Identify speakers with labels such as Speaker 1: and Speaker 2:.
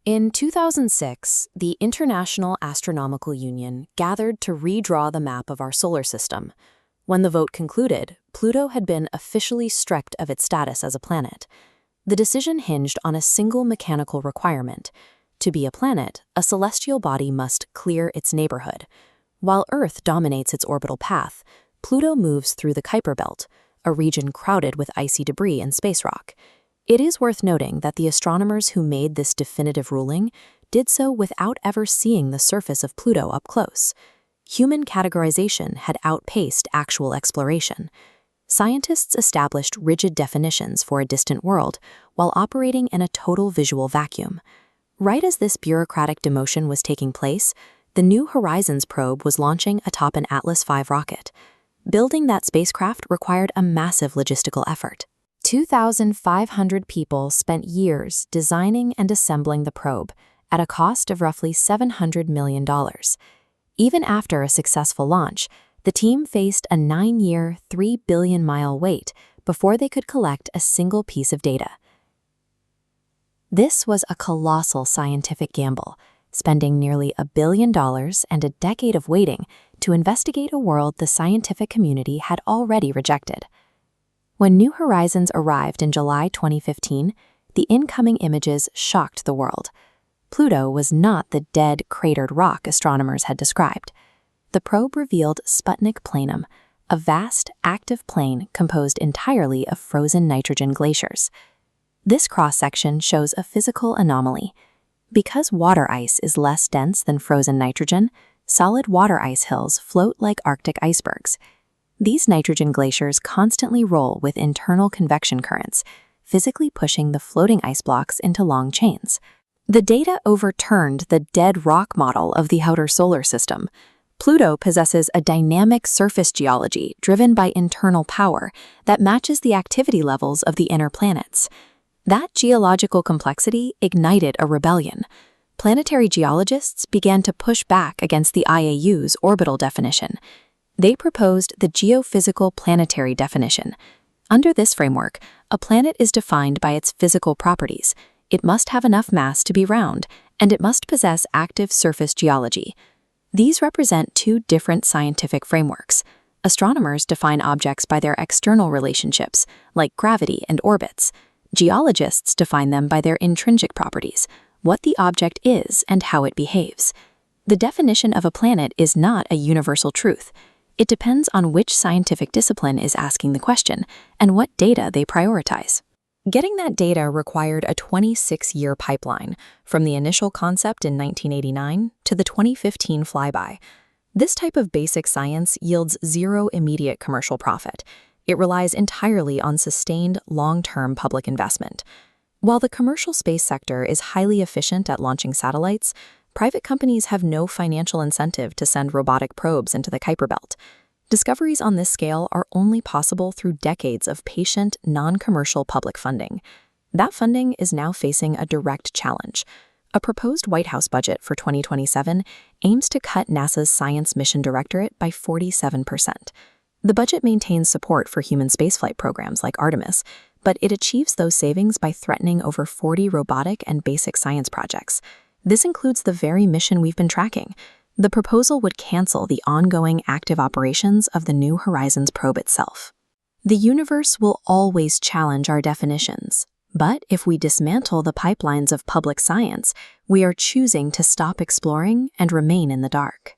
Speaker 1: In 2006, the International Astronomical Union gathered to redraw the map of our solar system. When the vote concluded, Pluto had been officially stripped of its status as a planet. The decision hinged on a single mechanical requirement. To be a planet, a celestial body must clear its neighborhood. While Earth dominates its orbital path, Pluto moves through the Kuiper belt, a region crowded with icy debris and space rock. It is worth noting that the astronomers who made this definitive ruling did so without ever seeing the surface of Pluto up close. Human categorization had outpaced actual exploration. Scientists established rigid definitions for a distant world while operating in a total visual vacuum. Right as this bureaucratic demotion was taking place, the New Horizons probe was launching atop an Atlas V rocket. Building that spacecraft required a massive logistical effort. 2,500 people spent years designing and assembling the probe at a cost of roughly $700 million. Even after a successful launch, the team faced a 9-year, 3 billion-mile wait before they could collect a single piece of data. This was a colossal scientific gamble, spending nearly $1 billion and a decade of waiting to investigate a world the scientific community had already rejected. When New Horizons arrived in July 2015, the incoming images shocked the world. Pluto was not the dead, cratered rock astronomers had described. The probe revealed Sputnik Planum, a vast, active plain composed entirely of frozen nitrogen glaciers. This cross-section shows a physical anomaly. Because water ice is less dense than frozen nitrogen, solid water ice hills float like Arctic icebergs. These nitrogen glaciers constantly roll with internal convection currents, physically pushing the floating ice blocks into long chains. The data overturned the dead rock model of the outer solar system. Pluto possesses a dynamic surface geology driven by internal power that matches the activity levels of the inner planets. That geological complexity ignited a rebellion. Planetary geologists began to push back against the IAU's orbital definition. They proposed the geophysical planetary definition. Under this framework, a planet is defined by its physical properties. It must have enough mass to be round, and it must possess active surface geology. These represent two different scientific frameworks. Astronomers define objects by their external relationships, like gravity and orbits. Geologists define them by their intrinsic properties, what the object is and how it behaves. The definition of a planet is not a universal truth. It depends on which scientific discipline is asking the question and what data they prioritize. Getting that data required a 26-year pipeline, from the initial concept in 1989 to the 2015 flyby. This type of basic science yields zero immediate commercial profit. It relies entirely on sustained, long-term public investment. While the commercial space sector is highly efficient at launching satellites, private companies have no financial incentive to send robotic probes into the Kuiper belt. Discoveries on this scale are only possible through decades of patient, non-commercial public funding. That funding is now facing a direct challenge. A proposed White House budget for 2027 aims to cut NASA's Science Mission Directorate by 47%. The budget maintains support for human spaceflight programs like Artemis, but it achieves those savings by threatening over 40 robotic and basic science projects. This includes the very mission we've been tracking. The proposal would cancel the ongoing active operations of the New Horizons probe itself. The universe will always challenge our definitions, but if we dismantle the pipelines of public science, we are choosing to stop exploring and remain in the dark.